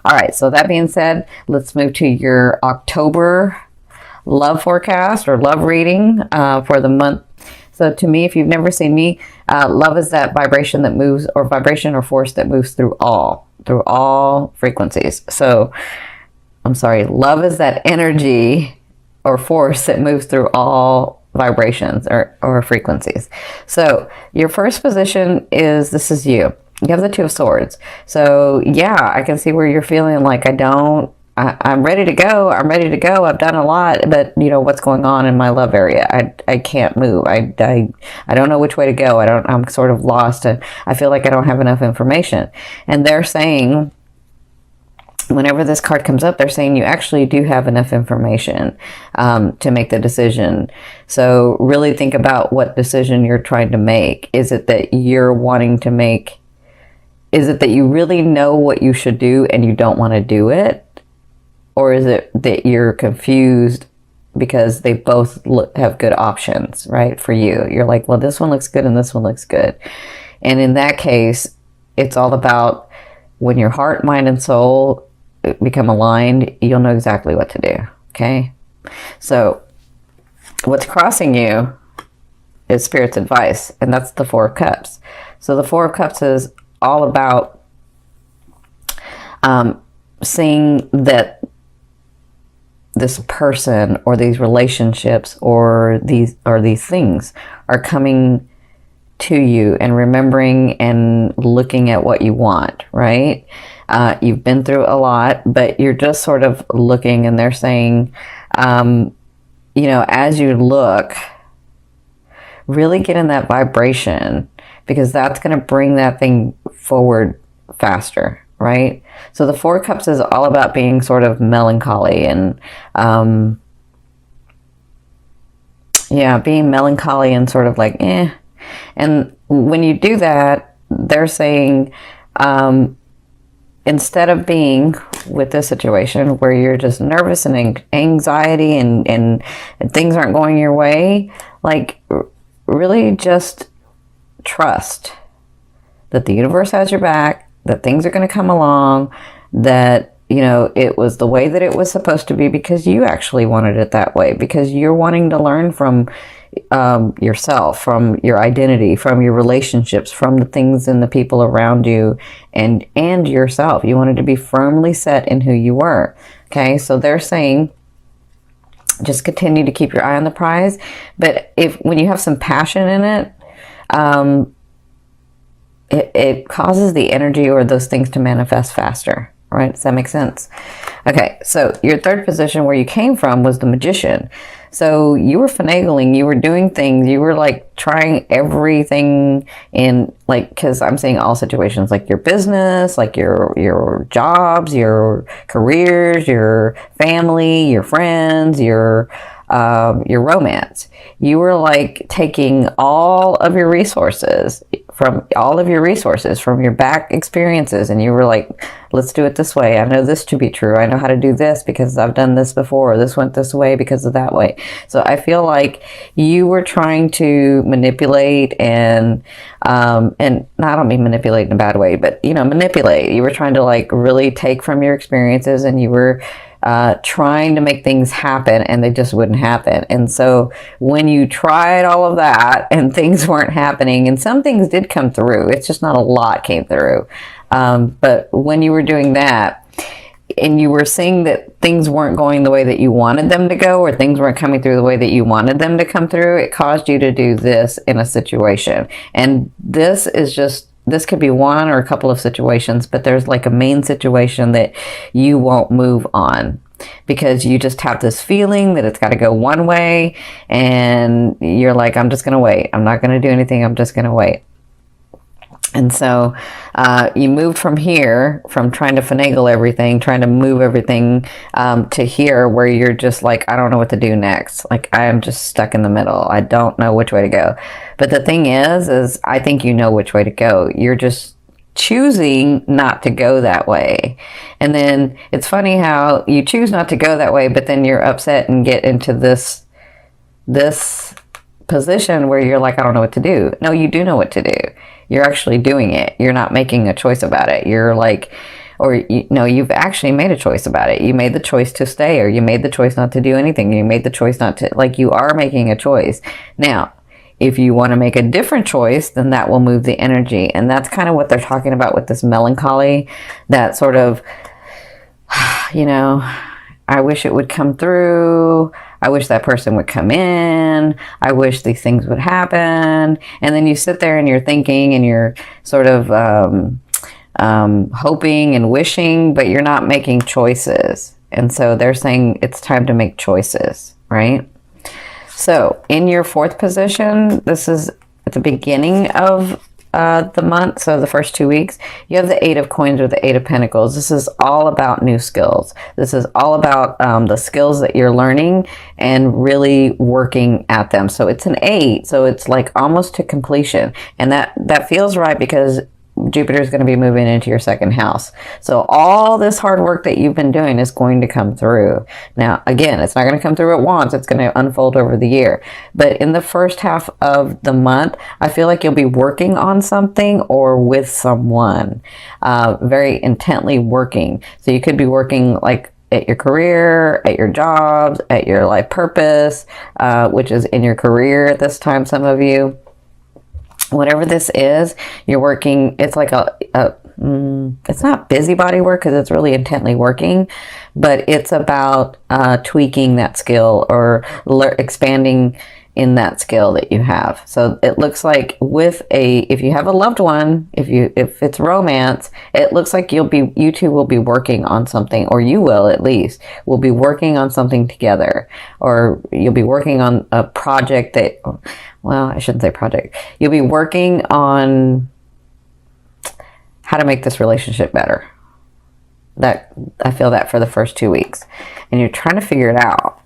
All right, so that being said, let's move to your October love forecast or love reading for the month. So to me, if you've never seen me, love is that vibration that moves, or vibration or force that moves through all frequencies. So I'm sorry, love is that energy or force that moves through all vibrations or frequencies. So your first position is, this is you. You have the Two of Swords. So yeah, I can see where you're feeling like I'm ready to go. I'm ready to go. I've done a lot, but you know what's going on in my love area. I can't move. I don't know which way to go. I'm sort of lost, and I feel like I don't have enough information. And they're saying, whenever this card comes up, they're saying you actually do have enough information to make the decision. So really think about what decision you're trying to make. Is it that you're wanting to make? Is it that you really know what you should do and you don't want to do it? Or is it that you're confused because they both have good options, right, for you? You're like, well, this one looks good and this one looks good. And in that case, it's all about when your heart, mind, and soul become aligned, you'll know exactly what to do, okay? So what's crossing you is Spirit's advice, and that's the Four of Cups. So the Four of Cups is all about seeing that this person or these relationships or these things are coming to you, and remembering and looking at what you want, right? You've been through a lot, but you're just sort of looking, and they're saying, you know, as you look, really get in that vibration, because that's going to bring that thing forward faster, right? So the Four of Cups is all about being sort of melancholy and, being melancholy and sort of like, eh. And when you do that, they're saying, instead of being with this situation where you're just nervous and anxiety and things aren't going your way, like really just trust that the universe has your back, that things are going to come along, that, you know, it was the way that it was supposed to be because you actually wanted it that way, because you're wanting to learn from yourself, from your identity, from your relationships, from the things and the people around you, and yourself. You wanted to be firmly set in who you were. Okay, so they're saying just continue to keep your eye on the prize, but when you have some passion in it, it causes the energy or those things to manifest faster, right? Does that make sense? Okay, so your third position where you came from was the Magician. So you were finagling, you were doing things, you were like trying everything in, like, because I'm saying all situations, like your business, like your jobs, your careers, your family, your friends, your romance. You were like taking all of your resources from your back experiences, and you were like, let's do it this way. I know this to be true. I know how to do this because I've done this before. This went this way because of that way. So I feel like you were trying to manipulate and I don't mean manipulate in a bad way, but you know, manipulate. You were trying to like really take from your experiences, and you were trying to make things happen, and they just wouldn't happen. And so when you tried all of that and things weren't happening, and some things did come through, it's just not a lot came through. But when you were doing that and you were seeing that things weren't going the way that you wanted them to go, or things weren't coming through the way that you wanted them to come through, it caused you to do this in a situation. And this could be one or a couple of situations, but there's like a main situation that you won't move on because you just have this feeling that it's got to go one way, and you're like, I'm just going to wait. I'm not going to do anything. I'm just going to wait. And so you moved from here, from trying to finagle everything, trying to move everything to here where you're just like, I don't know what to do next. Like, I am just stuck in the middle. I don't know which way to go. But the thing is I think you know which way to go. You're just choosing not to go that way. And then it's funny how you choose not to go that way, but then you're upset and get into this position where you're like, I don't know what to do. No, you do know what to do. You're actually doing it. You're not making a choice about it. You're like, or you know, you've actually made a choice about it. You made the choice to stay, or you made the choice not to do anything. You made the choice not to, like, you are making a choice. Now, if you want to make a different choice, then that will move the energy. And that's kind of what they're talking about with this melancholy, that sort of, you know, I wish it would come through. I wish that person would come in. I wish these things would happen. And then you sit there and you're thinking and you're sort of hoping and wishing, but you're not making choices. And so they're saying it's time to make choices, right? So in your fourth position, this is at the beginning of the month, so the first 2 weeks, you have the 8 of Coins or the 8 of Pentacles. This is all about new skills. This is all about the skills that you're learning and really working at them. So it's an 8, so it's like almost to completion. And that feels right because Jupiter is going to be moving into your second house. So all this hard work that you've been doing is going to come through. Now, again, it's not going to come through at once. It's going to unfold over the year. But in the first half of the month, I feel like you'll be working on something or with someone, very intently working. So you could be working like at your career, at your jobs, at your life purpose, which is in your career at this time, some of you. Whatever this is, you're working, it's like it's not busybody work because it's really intently working, but it's about tweaking that skill or expanding in that skill that you have. So it looks like if you have a loved one, if it's romance, it looks like you two will be working on something, or you will at least, will be working on something together, or you'll be working on a project that, well, I shouldn't say project. You'll be working on how to make this relationship better. That I feel that for the first 2 weeks, and you're trying to figure it out.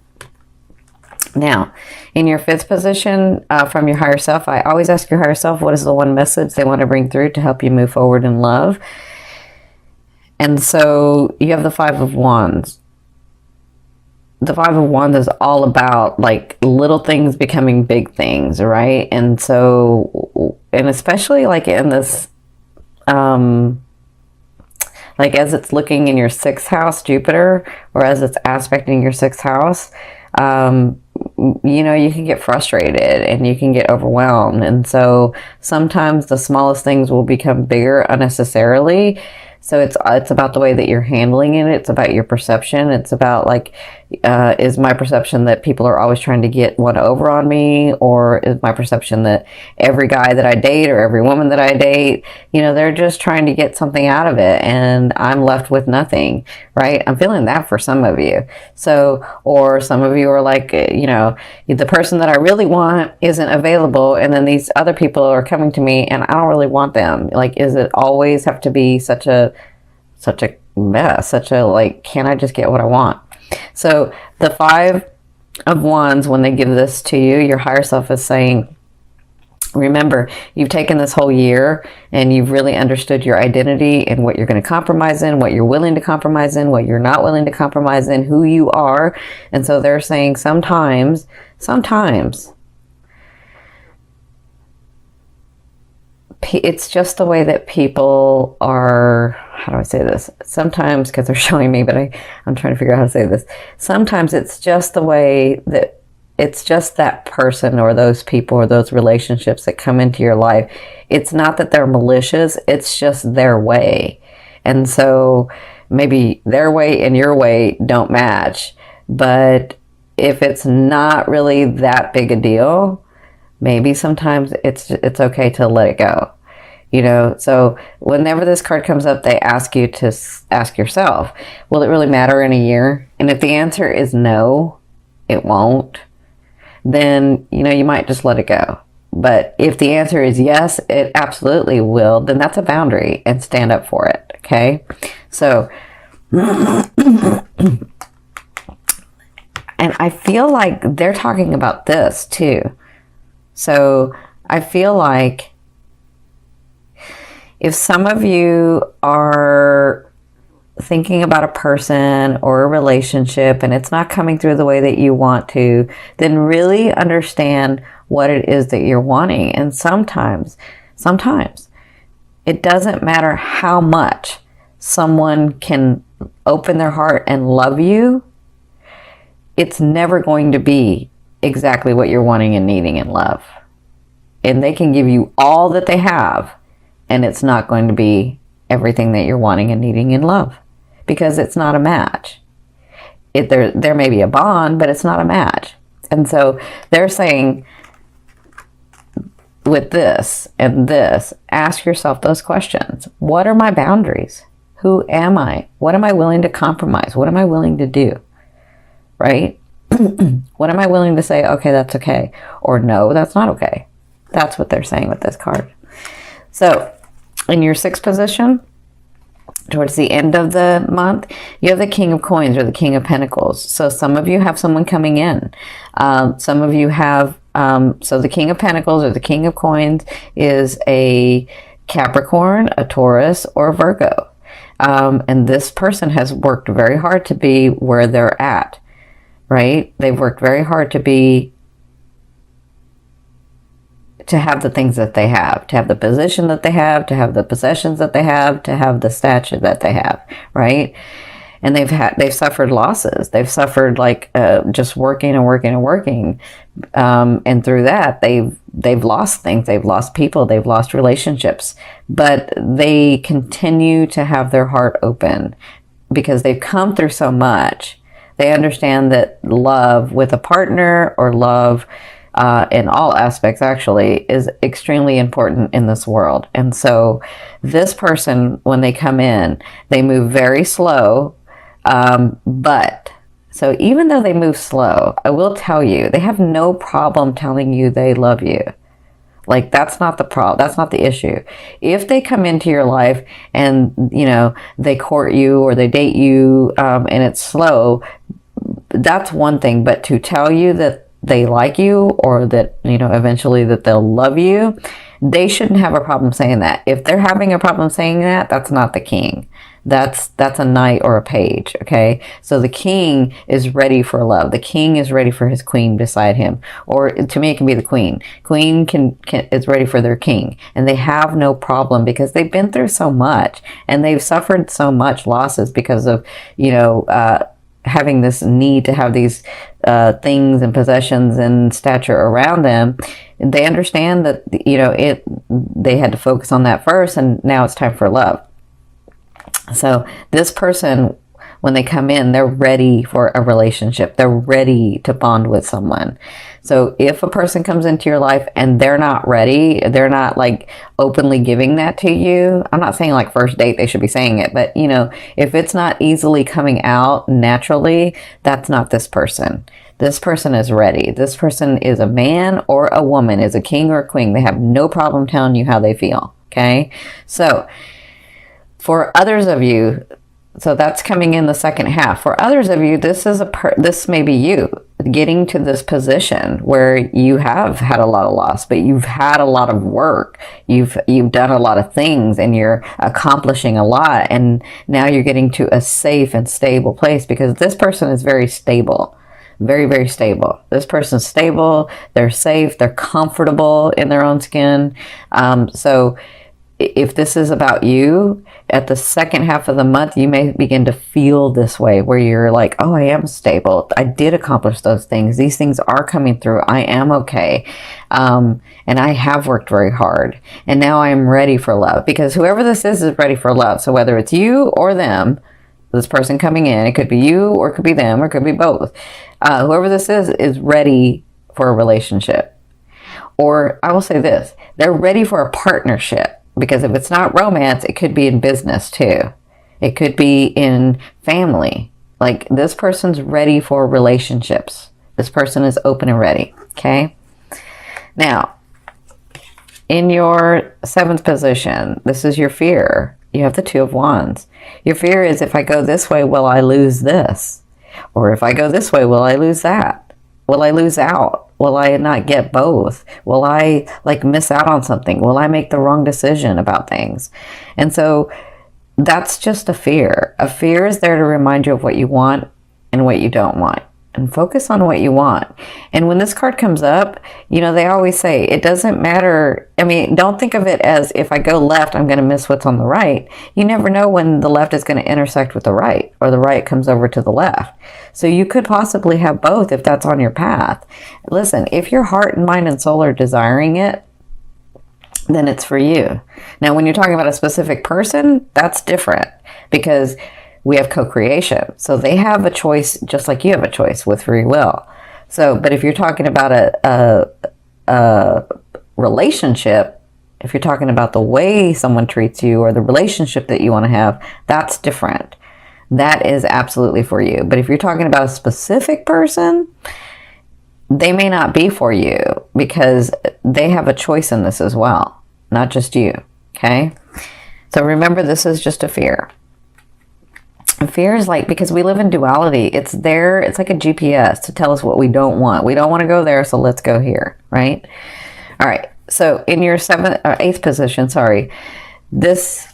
Now, in your fifth position, from your higher self, I always ask your higher self, what is the one message they want to bring through to help you move forward in love? And so you have the 5 of Wands. The 5 of Wands is all about like little things becoming big things, right? And so, and especially like in this, like as it's looking in your 6th house, Jupiter, or as it's aspecting your 6th house, you know, you can get frustrated and you can get overwhelmed. And so sometimes the smallest things will become bigger unnecessarily. So it's about the way that you're handling it. It's about your perception. It's about like, is my perception that people are always trying to get one over on me? Or is my perception that every guy that I date or every woman that I date, you know, they're just trying to get something out of it and I'm left with nothing, right? I'm feeling that for some of you. So, or some of you are like, you know, the person that I really want isn't available, and then these other people are coming to me and I don't really want them. Like, is it always have to be such a mess, like, can I just get what I want? So the 5 of Wands, when they give this to you, your higher self is saying, remember, you've taken this whole year and you've really understood your identity and what you're going to compromise in, what you're willing to compromise in, what you're not willing to compromise in, who you are. And so they're saying sometimes it's just the way that people are. How do I say this? Sometimes, because they're showing me, but I'm trying to figure out how to say this. Sometimes it's just the way that it's just that person or those people or those relationships that come into your life. It's not that they're malicious. It's just their way. And so maybe their way and your way don't match. But if it's not really that big a deal, maybe sometimes it's okay to let it go. You know, so whenever this card comes up, they ask you to ask yourself, will it really matter in a year? And if the answer is no, it won't, then, you know, you might just let it go. But if the answer is yes, it absolutely will, then that's a boundary and stand up for it. Okay. So, and I feel like they're talking about this too. So I feel like if some of you are thinking about a person or a relationship and it's not coming through the way that you want to, then really understand what it is that you're wanting. And sometimes it doesn't matter how much someone can open their heart and love you, it's never going to be exactly what you're wanting and needing in love. And they can give you all that they have, and it's not going to be everything that you're wanting and needing in love, because it's not a match. There may be a bond, but it's not a match. And so they're saying, with this and this, ask yourself those questions. What are my boundaries? Who am I? What am I willing to compromise? What am I willing to do? Right? What am I willing to say, okay, that's okay, or no, that's not okay? That's what they're saying with this card. So in your 6th position, towards the end of the month, you have the King of Coins or the King of Pentacles. So some of you have someone coming in. Some of you have, so the King of Pentacles or the King of Coins is a Capricorn, a Taurus, or a Virgo. And this person has worked very hard to be where they're at, right? They've worked very hard to have the things that they have, to have the position that they have, to have the possessions that they have, to have the stature that they have, right? And they've suffered losses. They've suffered like just working and working and working, and through that they've lost things. They've lost people. They've lost relationships, but they continue to have their heart open because they've come through so much. They understand that love with a partner, or love in all aspects actually, is extremely important in this world. And so this person, when they come in, they move very slow, but so even though they move slow, I will tell you, they have no problem telling you they love you. Like, that's not the problem. That's not the issue. If they come into your life and, you know, they court you or they date you, and it's slow, that's one thing. But to tell you that they like you, or that, you know, eventually that they'll love you, they shouldn't have a problem saying that. If they're having a problem saying that, that's not the king. That's a knight or a page, okay? So the king is ready for love. The king is ready for his queen beside him. Or to me, it can be the queen. Queen is ready for their king. And they have no problem because they've been through so much. And they've suffered so much losses because of, you know, having this need to have these things and possessions and stature around them. They understand that, you know, they had to focus on that first, and now it's time for love. So this person, when they come in, they're ready for a relationship. They're ready to bond with someone. So if a person comes into your life and they're not ready, they're not like openly giving that to you. I'm not saying like first date they should be saying it, but you know, if it's not easily coming out naturally, that's not this person. This person is ready. This person is a man or a woman, is a king or a queen. They have no problem telling you how they feel. Okay. So for others of you, so that's coming in the second half. For others of you, this may be you getting to this position where you have had a lot of loss, but you've had a lot of work. You've done a lot of things, and you're accomplishing a lot. And now you're getting to a safe and stable place because this person is very stable. Very, very stable. This person's stable. They're safe. They're comfortable in their own skin. So if this is about you, at the second half of the month, you may begin to feel this way where you're like, oh, I am stable. I did accomplish those things. These things are coming through. I am okay. And I have worked very hard. And now I am ready for love, because whoever this is ready for love. So whether it's you or them, this person coming in, it could be you or it could be them or it could be both. Whoever this is ready for a relationship. Or I will say this, they're ready for a partnership. Because if it's not romance, it could be in business too. It could be in family. Like, this person's ready for relationships. This person is open and ready. Okay. Now, in your 7th position, this is your fear. You have the 2 of Wands. Your fear is, if I go this way, will I lose this? Or if I go this way, will I lose that? Will I lose out? Will I not get both? Will I like miss out on something? Will I make the wrong decision about things? And so that's just a fear. A fear is there to remind you of what you want and what you don't want. and focus on what you want. And when this card comes up, you know, they always say it doesn't matter. I mean, don't think of it as if I go left, I'm going to miss what's on the right. You never know when the left is going to intersect with the right, or the right comes over to the left. So you could possibly have both if that's on your path. Listen, if your heart and mind and soul are desiring it, then it's for you. Now, when you're talking about a specific person, that's different, because we have co-creation. So they have a choice just like you have a choice with free will. So, but if you're talking about a relationship, if you're talking about the way someone treats you or the relationship that you want to have, that's different. That is absolutely for you. But if you're talking about a specific person, they may not be for you, because they have a choice in this as well, not just you. Okay? So remember, this is just a fear. Fear is like, because we live in duality, it's there, it's like a GPS to tell us what we don't want. We don't want to go there, so let's go here, right? All right, so in your eighth position, this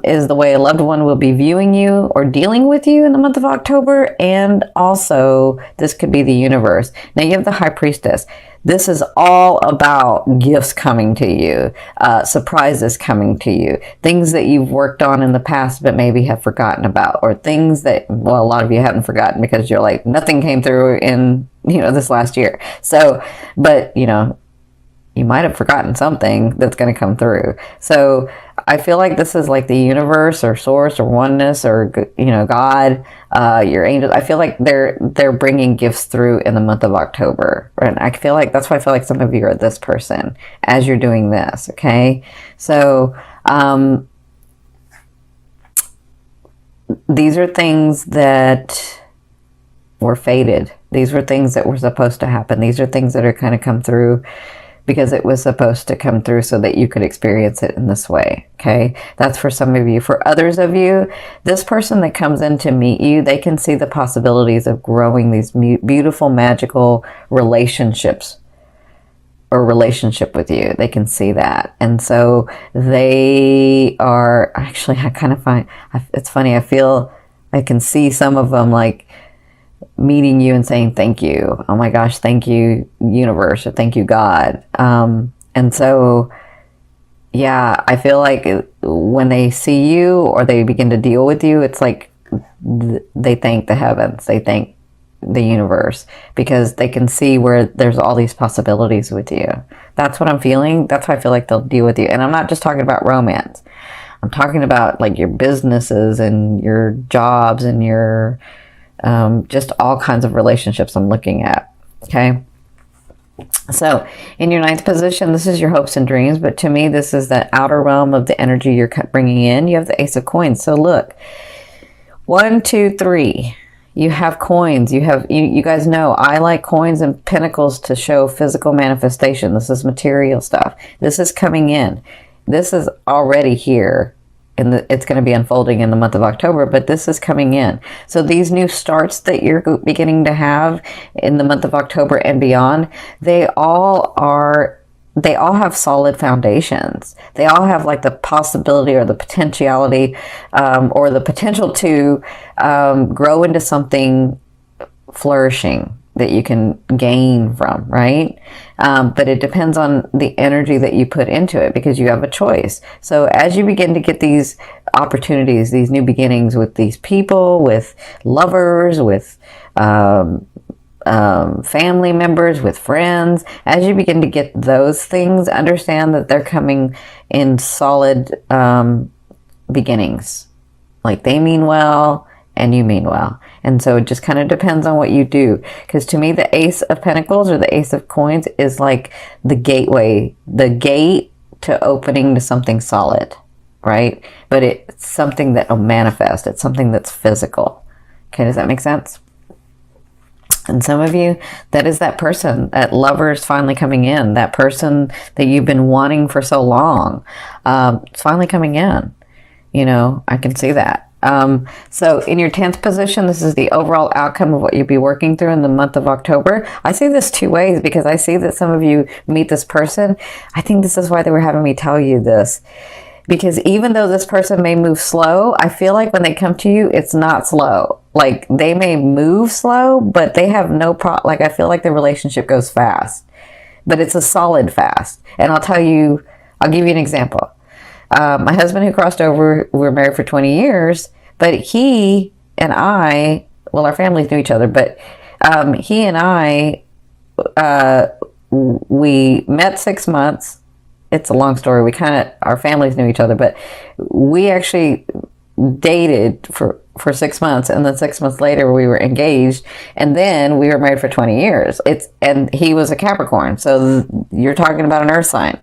is the way a loved one will be viewing you or dealing with you in the month of October, and also this could be the universe. Now you have the High Priestess. This is all about gifts coming to you, surprises coming to you, things that you've worked on in the past but maybe have forgotten about, or things that, well, a lot of you haven't forgotten because you're like, nothing came through in, you know, this last year. So, but, you know, you might have forgotten something that's going to come through. So I feel like this is like the universe or source or oneness or, you know, God, your angels. I feel like they're bringing gifts through in the month of October. And I feel like that's why I feel like some of you are this person as you're doing this. Okay. So, these are things that were fated. These were things that were supposed to happen. These are things that are kind of come through because it was supposed to come through so that you could experience it in this way, okay? That's for some of you. For others of you, this person that comes in to meet you, they can see the possibilities of growing these beautiful, magical relationships or relationship with you. They can see that. And so they are, actually, I kind of find, it's funny, I feel, I can see some of them like, meeting you and saying thank you. Oh my gosh, thank you, universe, or thank you, God. And so, yeah, I feel like when they see you or they begin to deal with you, it's like they thank the heavens, they thank the universe, because they can see where there's all these possibilities with you. That's what I'm feeling. That's why I feel like they'll deal with you. And I'm not just talking about romance. I'm talking about like your businesses and your jobs and your just all kinds of relationships I'm looking at. Okay. So in your ninth position, this is your hopes and dreams. But to me, this is that outer realm of the energy you're bringing in. You have the Ace of Coins. So look, 1, 2, 3. You have coins. You have, you guys know I like coins and pentacles to show physical manifestation. This is material stuff. This is coming in. This is already here. It's going to be unfolding in the month of October, but this is coming in. So these new starts that you're beginning to have in the month of October and beyond, they all have solid foundations. They all have like the possibility or the potentiality or the potential to grow into something flourishing that you can gain from, right? But it depends on the energy that you put into it, because you have a choice. So as you begin to get these opportunities, these new beginnings with these people, with lovers, with family members, with friends, as you begin to get those things, understand that they're coming in solid beginnings. Like they mean well and you mean well. And so it just kind of depends on what you do. Because to me, the Ace of Pentacles or the Ace of Coins is like the gateway, the gate to opening to something solid, right? But it's something that will manifest. It's something that's physical. Okay, does that make sense? And some of you, that is that person, that lover is finally coming in. That person that you've been wanting for so long, it's finally coming in. You know, I can see that. So in your 10th position, this is the overall outcome of what you'll be working through in the month of October. I see this two ways, because I see that some of you meet this person. I think this is why they were having me tell you this. Because even though this person may move slow, I feel like when they come to you, it's not slow. Like, they may move slow, but they have no problem. Like, I feel like the relationship goes fast, but it's a solid fast. And I'll give you an example. My husband who crossed over, we were married for 20 years, but he and I, well, our families knew each other, but he and I, we met 6 months. It's a long story. Our families knew each other, but we actually dated for 6 months, and then 6 months later we were engaged, and then we were married for 20 years. And he was a Capricorn, so you're talking about an earth sign.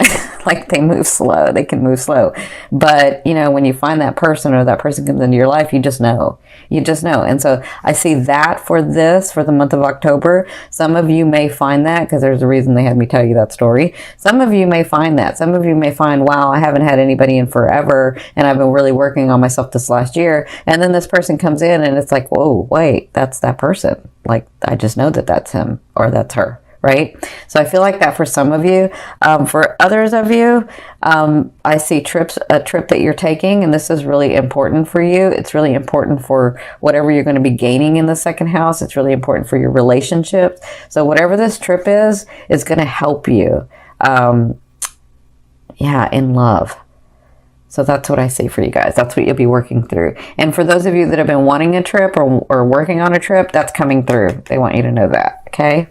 Like, they move slow. They can move slow. But, you know, when you find that person, or that person comes into your life, you just know. You just know. And so I see that for the month of October. Some of you may find that, because there's a reason they had me tell you that story. Some of you may find that. Some of you may find, wow, I haven't had anybody in forever, and I've been really working on myself this last year. And then this person comes in, and it's like, whoa, wait, that's that person. Like, I just know that that's him or that's her. Right? So I feel like that for some of you. For others of you, I see a trip that you're taking, and this is really important for you. It's really important for whatever you're going to be gaining in the second house. It's really important for your relationships. So whatever this trip is going to help you, in love. So that's what I see for you guys. That's what you'll be working through. And for those of you that have been wanting a trip or working on a trip, that's coming through. They want you to know that, okay?